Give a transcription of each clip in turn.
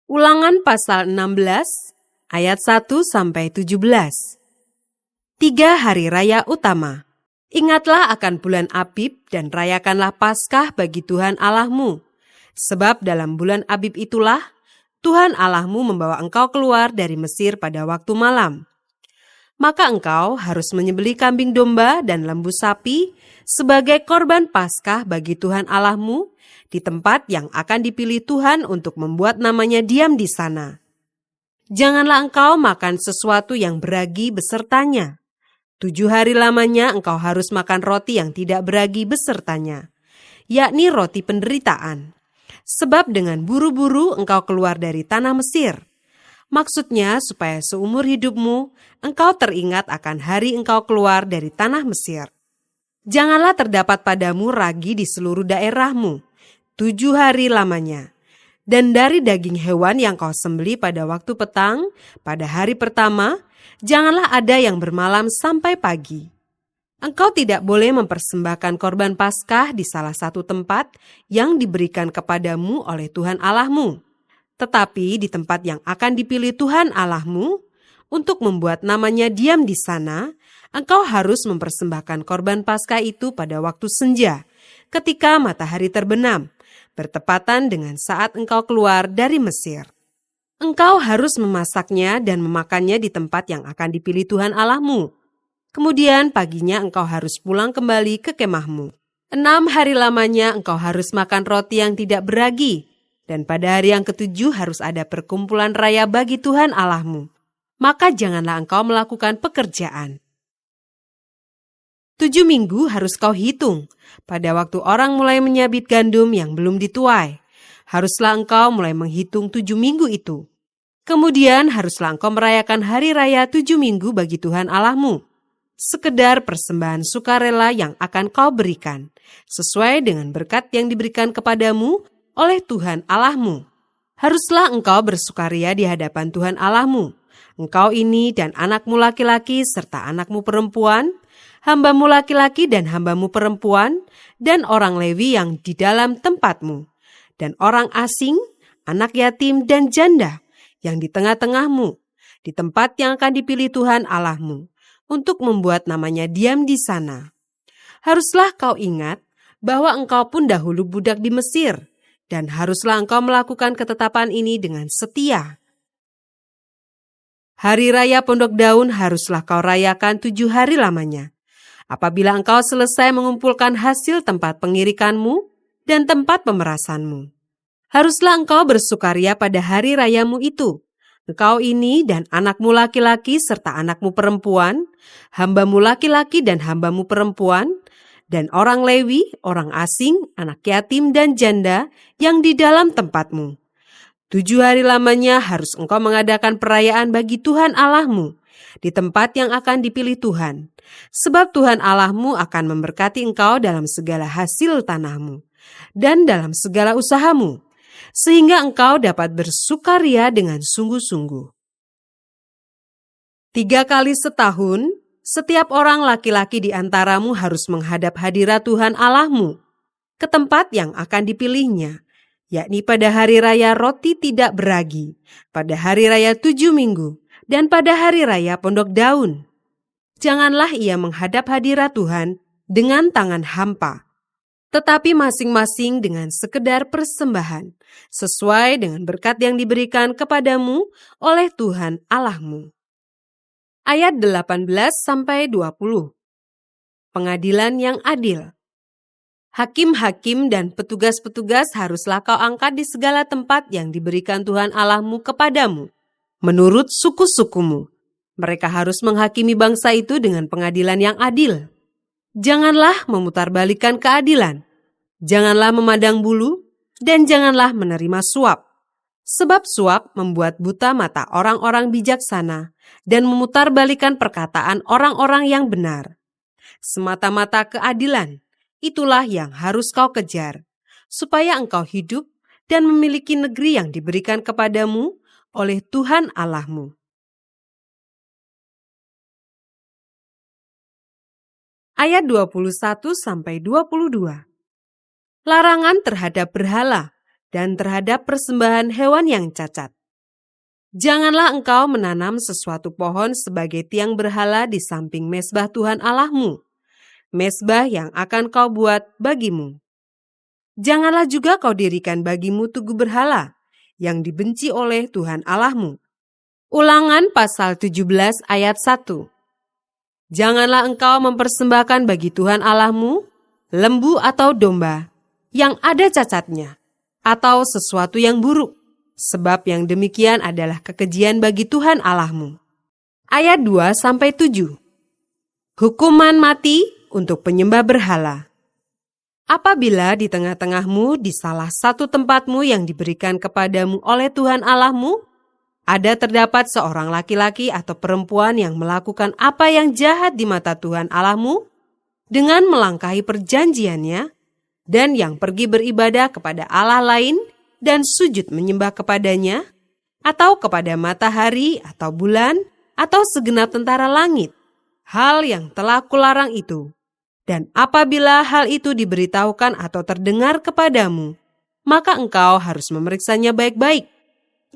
Ulangan pasal 16 ayat 1-17. 3 hari raya utama. Ingatlah akan bulan Abib dan rayakanlah Paskah bagi Tuhan Allahmu. Sebab dalam bulan Abib itulah Tuhan Allahmu membawa engkau keluar dari Mesir pada waktu malam. Maka engkau harus menyembelih kambing domba dan lembu sapi sebagai korban Paskah bagi Tuhan Allahmu di tempat yang akan dipilih Tuhan untuk membuat namanya diam di sana. Janganlah engkau makan sesuatu yang beragi besertanya. 7 hari lamanya engkau harus makan roti yang tidak beragi besertanya, yakni roti penderitaan. Sebab dengan buru-buru engkau keluar dari tanah Mesir. Maksudnya supaya seumur hidupmu engkau teringat akan hari engkau keluar dari tanah Mesir. Janganlah terdapat padamu ragi di seluruh daerahmu 7 hari lamanya. Dan dari daging hewan yang kau sembelih pada waktu petang, pada hari pertama, janganlah ada yang bermalam sampai pagi. Engkau tidak boleh mempersembahkan korban Paskah di salah satu tempat yang diberikan kepadamu oleh Tuhan Allahmu. Tetapi di tempat yang akan dipilih Tuhan Allahmu, untuk membuat namanya diam di sana, engkau harus mempersembahkan korban Paskah itu pada waktu senja, ketika matahari terbenam, bertepatan dengan saat engkau keluar dari Mesir. Engkau harus memasaknya dan memakannya di tempat yang akan dipilih Tuhan Allahmu. Kemudian paginya engkau harus pulang kembali ke kemahmu. 6 hari lamanya engkau harus makan roti yang tidak beragi, dan pada hari yang ke-7 harus ada perkumpulan raya bagi Tuhan Allahmu. Maka janganlah engkau melakukan pekerjaan. 7 minggu harus kau hitung, pada waktu orang mulai menyabit gandum yang belum dituai. Haruslah engkau mulai menghitung 7 minggu itu. Kemudian haruslah engkau merayakan hari raya 7 minggu bagi Tuhan Allahmu. Sekedar persembahan sukarela yang akan kau berikan, sesuai dengan berkat yang diberikan kepadamu oleh Tuhan Allahmu. Haruslah engkau bersukaria di hadapan Tuhan Allahmu. Engkau ini dan anakmu laki-laki serta anakmu perempuan, hambamu laki-laki dan hambamu perempuan, dan orang Lewi yang di dalam tempatmu, dan orang asing, anak yatim dan janda yang di tengah-tengahmu, di tempat yang akan dipilih Tuhan Allahmu, untuk membuat namanya diam di sana. Haruslah kau ingat bahwa engkau pun dahulu budak di Mesir, dan haruslah engkau melakukan ketetapan ini dengan setia. Hari raya pondok daun haruslah kau rayakan 7 hari lamanya. Apabila engkau selesai mengumpulkan hasil tempat pengirikanmu dan tempat pemerasanmu, haruslah engkau bersukaria pada hari rayamu itu. Engkau ini dan anakmu laki-laki serta anakmu perempuan, hambamu laki-laki dan hambamu perempuan, dan orang Lewi, orang asing, anak yatim dan janda yang di dalam tempatmu. 7 hari lamanya harus engkau mengadakan perayaan bagi Tuhan Allahmu di tempat yang akan dipilih Tuhan. Sebab Tuhan Allahmu akan memberkati engkau dalam segala hasil tanahmu dan dalam segala usahamu, sehingga engkau dapat bersukaria dengan sungguh-sungguh. 3 kali setahun, setiap orang laki-laki di antaramu harus menghadap hadirat Tuhan Allahmu ke tempat yang akan dipilihnya, yakni pada hari raya roti tidak beragi, pada hari raya 7 minggu, dan pada hari raya pondok daun. Janganlah ia menghadap hadirat Tuhan dengan tangan hampa, tetapi masing-masing dengan sekedar persembahan, sesuai dengan berkat yang diberikan kepadamu oleh Tuhan Allahmu. Ayat 18-20. Pengadilan yang adil. Hakim-hakim dan petugas-petugas haruslah kau angkat di segala tempat yang diberikan Tuhan Allahmu kepadamu, menurut suku-sukumu. Mereka harus menghakimi bangsa itu dengan pengadilan yang adil. Janganlah memutarbalikkan keadilan, janganlah memandang bulu, dan janganlah menerima suap. Sebab suap membuat buta mata orang-orang bijaksana dan memutarbalikkan perkataan orang-orang yang benar. Semata-mata keadilan, itulah yang harus kau kejar, supaya engkau hidup dan memiliki negeri yang diberikan kepadamu oleh Tuhan Allahmu. Ayat 21-22. Larangan terhadap berhala dan terhadap persembahan hewan yang cacat. Janganlah engkau menanam sesuatu pohon sebagai tiang berhala di samping mezbah Tuhan Allahmu, mezbah yang akan kau buat bagimu. Janganlah juga kau dirikan bagimu tugu berhala yang dibenci oleh Tuhan Allahmu. Ulangan pasal 17 ayat 1. Janganlah engkau mempersembahkan bagi Tuhan Allahmu lembu atau domba yang ada cacatnya, atau sesuatu yang buruk, sebab yang demikian adalah kekejian bagi Tuhan Allahmu. Ayat 2-7. Hukuman mati untuk penyembah berhala. Apabila di tengah-tengahmu di salah satu tempatmu yang diberikan kepadamu oleh Tuhan Allahmu, ada terdapat seorang laki-laki atau perempuan yang melakukan apa yang jahat di mata Tuhan Allahmu, dengan melangkahi perjanjiannya, dan yang pergi beribadah kepada Allah lain, dan sujud menyembah kepadanya, atau kepada matahari atau bulan, atau segenap tentara langit, hal yang telah kularang itu. Dan apabila hal itu diberitahukan atau terdengar kepadamu, maka engkau harus memeriksanya baik-baik.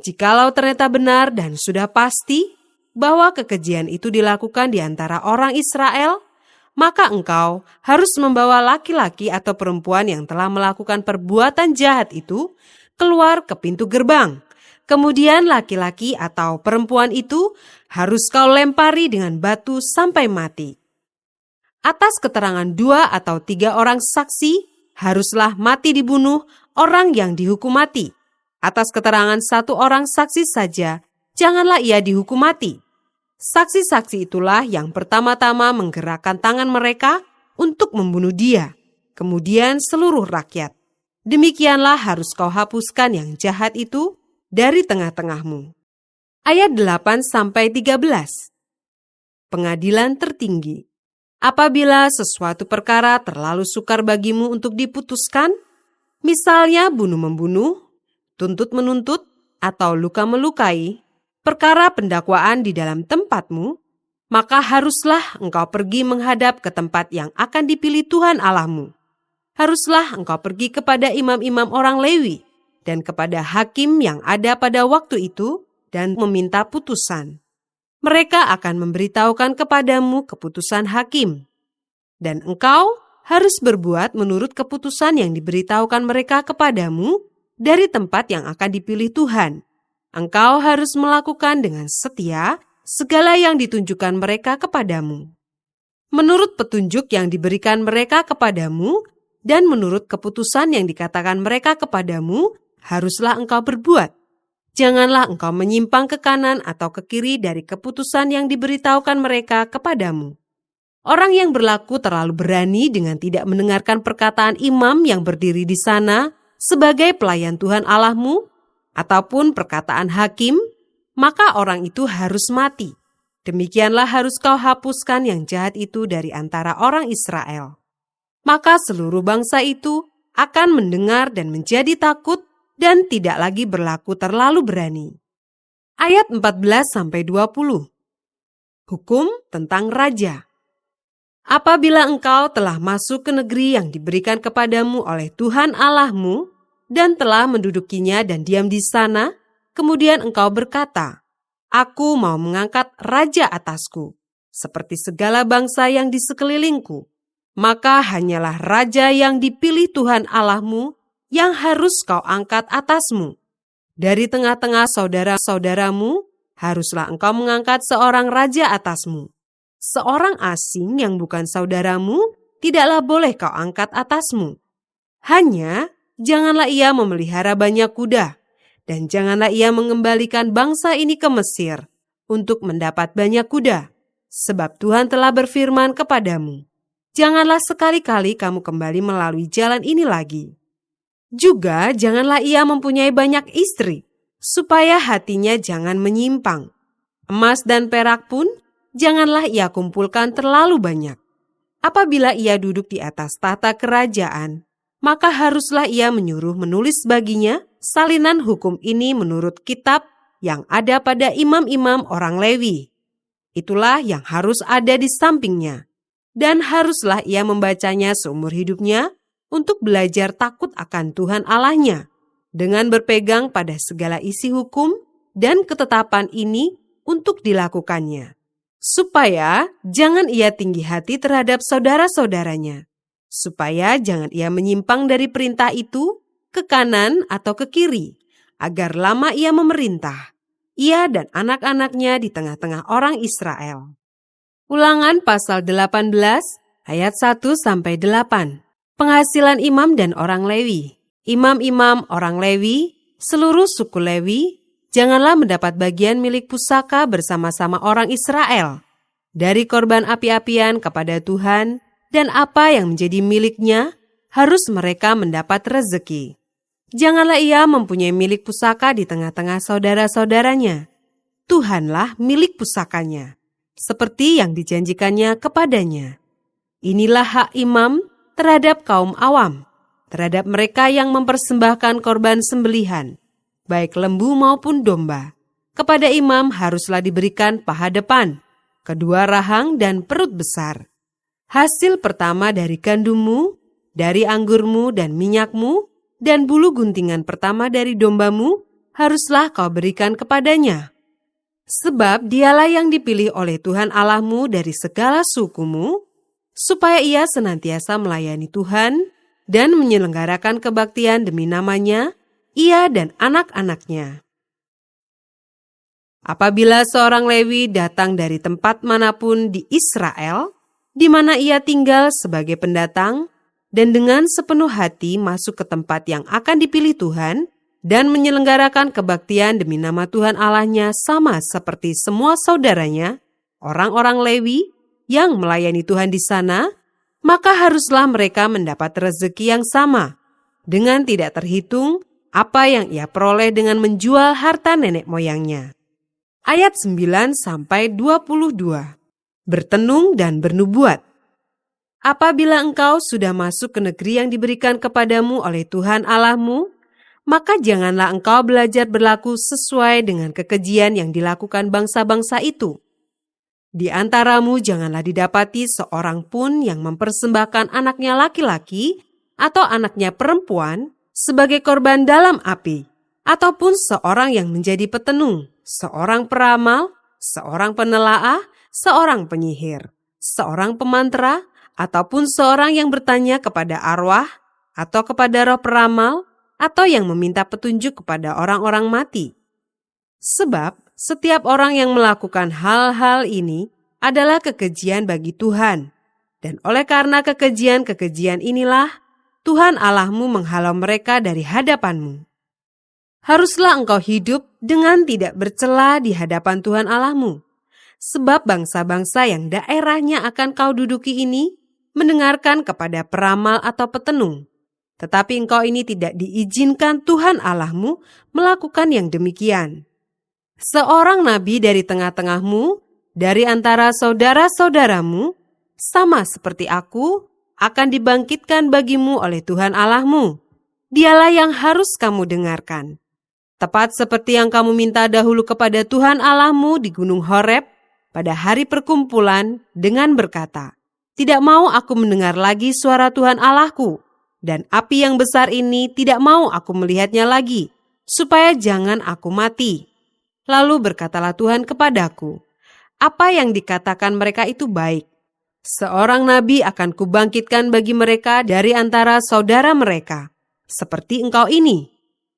Jikalau ternyata benar dan sudah pasti bahwa kekejian itu dilakukan di antara orang Israel, maka engkau harus membawa laki-laki atau perempuan yang telah melakukan perbuatan jahat itu keluar ke pintu gerbang. Kemudian laki-laki atau perempuan itu harus kau lempari dengan batu sampai mati. Atas keterangan 2 atau 3 orang saksi, haruslah mati dibunuh orang yang dihukum mati. Atas keterangan 1 orang saksi saja, janganlah ia dihukum mati. Saksi-saksi itulah yang pertama-tama menggerakkan tangan mereka untuk membunuh dia, kemudian seluruh rakyat. Demikianlah harus kau hapuskan yang jahat itu dari tengah-tengahmu. Ayat 8-13. Pengadilan tertinggi. Apabila sesuatu perkara terlalu sukar bagimu untuk diputuskan, misalnya bunuh-membunuh, tuntut-menuntut, atau luka-melukai, perkara pendakwaan di dalam tempatmu, maka haruslah engkau pergi menghadap ke tempat yang akan dipilih Tuhan Allahmu. Haruslah engkau pergi kepada imam-imam orang Lewi dan kepada hakim yang ada pada waktu itu dan meminta putusan. Mereka akan memberitahukan kepadamu keputusan hakim. Dan engkau harus berbuat menurut keputusan yang diberitahukan mereka kepadamu dari tempat yang akan dipilih Tuhan. Engkau harus melakukan dengan setia segala yang ditunjukkan mereka kepadamu. Menurut petunjuk yang diberikan mereka kepadamu, dan menurut keputusan yang dikatakan mereka kepadamu, haruslah engkau berbuat. Janganlah engkau menyimpang ke kanan atau ke kiri dari keputusan yang diberitahukan mereka kepadamu. Orang yang berlaku terlalu berani dengan tidak mendengarkan perkataan imam yang berdiri di sana sebagai pelayan Tuhan Allahmu, ataupun perkataan hakim, maka orang itu harus mati. Demikianlah harus kau hapuskan yang jahat itu dari antara orang Israel. Maka seluruh bangsa itu akan mendengar dan menjadi takut dan tidak lagi berlaku terlalu berani. Ayat 14-20. Hukum tentang raja. Apabila engkau telah masuk ke negeri yang diberikan kepadamu oleh Tuhan Allahmu dan telah mendudukinya dan diam di sana, kemudian engkau berkata, "Aku mau mengangkat raja atasku, seperti segala bangsa yang di sekelilingku." Maka hanyalah raja yang dipilih Tuhan Allahmu yang harus kau angkat atasmu. Dari tengah-tengah saudara-saudaramu, haruslah engkau mengangkat seorang raja atasmu. Seorang asing yang bukan saudaramu, tidaklah boleh kau angkat atasmu. Hanya, janganlah ia memelihara banyak kuda, dan janganlah ia mengembalikan bangsa ini ke Mesir untuk mendapat banyak kuda, sebab Tuhan telah berfirman kepadamu, janganlah sekali-kali kamu kembali melalui jalan ini lagi. Juga janganlah ia mempunyai banyak istri, supaya hatinya jangan menyimpang. Emas dan perak pun janganlah ia kumpulkan terlalu banyak. Apabila ia duduk di atas tahta kerajaan, maka haruslah ia menyuruh menulis baginya salinan hukum ini menurut kitab yang ada pada imam-imam orang Lewi. Itulah yang harus ada di sampingnya. Dan haruslah ia membacanya seumur hidupnya untuk belajar takut akan Tuhan Allahnya, dengan berpegang pada segala isi hukum dan ketetapan ini untuk dilakukannya, supaya jangan ia tinggi hati terhadap saudara-saudaranya, supaya jangan ia menyimpang dari perintah itu ke kanan atau ke kiri, agar lama ia memerintah, ia dan anak-anaknya di tengah-tengah orang Israel. Ulangan pasal 18 ayat 1-8. Penghasilan imam dan orang Lewi. Imam-imam orang Lewi, seluruh suku Lewi, janganlah mendapat bagian milik pusaka bersama-sama orang Israel dari korban api-apian kepada Tuhan, dan apa yang menjadi miliknya harus mereka mendapat rezeki. Janganlah ia mempunyai milik pusaka di tengah-tengah saudara-saudaranya. Tuhanlah milik pusakanya, seperti yang dijanjikannya kepadanya. Inilah hak imam terhadap kaum awam, terhadap mereka yang mempersembahkan korban sembelihan, baik lembu maupun domba. Kepada imam haruslah diberikan paha depan, kedua rahang dan perut besar. Hasil pertama dari gandummu, dari anggurmu dan minyakmu, dan bulu guntingan pertama dari dombamu, haruslah kau berikan kepadanya. Sebab dialah yang dipilih oleh Tuhan Allahmu dari segala sukumu, supaya ia senantiasa melayani Tuhan dan menyelenggarakan kebaktian demi namanya, ia dan anak-anaknya. Apabila seorang Lewi datang dari tempat manapun di Israel, di mana ia tinggal sebagai pendatang, dan dengan sepenuh hati masuk ke tempat yang akan dipilih Tuhan, dan menyelenggarakan kebaktian demi nama Tuhan Allahnya sama seperti semua saudaranya, orang-orang Lewi, yang melayani Tuhan di sana, maka haruslah mereka mendapat rezeki yang sama, dengan tidak terhitung apa yang ia peroleh dengan menjual harta nenek moyangnya. Ayat 9-22. Bertenung dan bernubuat. Apabila engkau sudah masuk ke negeri yang diberikan kepadamu oleh Tuhan Allahmu, maka janganlah engkau belajar berlaku sesuai dengan kekejian yang dilakukan bangsa-bangsa itu. Di antaramu janganlah didapati seorang pun yang mempersembahkan anaknya laki-laki atau anaknya perempuan sebagai korban dalam api, ataupun seorang yang menjadi petenung, seorang peramal, seorang penelaah, seorang penyihir, seorang pemantera, ataupun seorang yang bertanya kepada arwah atau kepada roh peramal, atau yang meminta petunjuk kepada orang-orang mati. Sebab setiap orang yang melakukan hal-hal ini adalah kekejian bagi Tuhan. Dan oleh karena kekejian-kekejian inilah, Tuhan Allahmu menghalau mereka dari hadapanmu. Haruslah engkau hidup dengan tidak bercela di hadapan Tuhan Allahmu. Sebab bangsa-bangsa yang daerahnya akan kau duduki ini mendengarkan kepada peramal atau petenung. Tetapi engkau ini tidak diizinkan Tuhan Allahmu melakukan yang demikian. Seorang nabi dari tengah-tengahmu, dari antara saudara-saudaramu, sama seperti aku, akan dibangkitkan bagimu oleh Tuhan Allahmu. Dialah yang harus kamu dengarkan. Tepat seperti yang kamu minta dahulu kepada Tuhan Allahmu di Gunung Horeb pada hari perkumpulan dengan berkata, "Tidak mau aku mendengar lagi suara Tuhan Allahku, dan api yang besar ini tidak mau aku melihatnya lagi, supaya jangan aku mati." Lalu berkatalah Tuhan kepadaku, "Apa yang dikatakan mereka itu baik. Seorang nabi akan kubangkitkan bagi mereka dari antara saudara mereka, seperti engkau ini.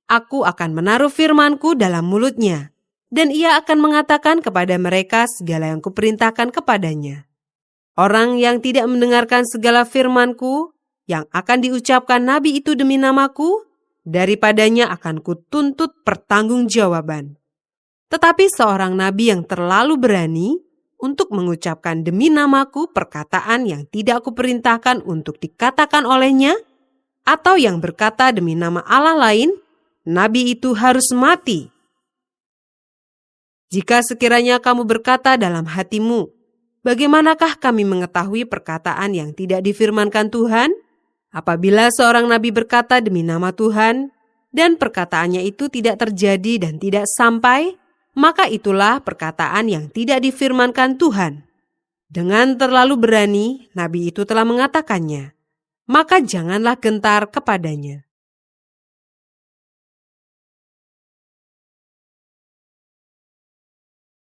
Aku akan menaruh firmanku dalam mulutnya, dan ia akan mengatakan kepada mereka segala yang kuperintahkan kepadanya. Orang yang tidak mendengarkan segala firmanku, yang akan diucapkan nabi itu demi namaku, daripadanya akan kutuntut pertanggungjawaban. Tetapi seorang nabi yang terlalu berani untuk mengucapkan demi namaku perkataan yang tidak kuperintahkan untuk dikatakan olehnya, atau yang berkata demi nama Allah lain, nabi itu harus mati. Jika sekiranya kamu berkata dalam hatimu, bagaimanakah kami mengetahui perkataan yang tidak difirmankan Tuhan? Apabila seorang nabi berkata demi nama Tuhan, dan perkataannya itu tidak terjadi dan tidak sampai, maka itulah perkataan yang tidak difirmankan Tuhan. Dengan terlalu berani, nabi itu telah mengatakannya, maka janganlah gentar kepadanya.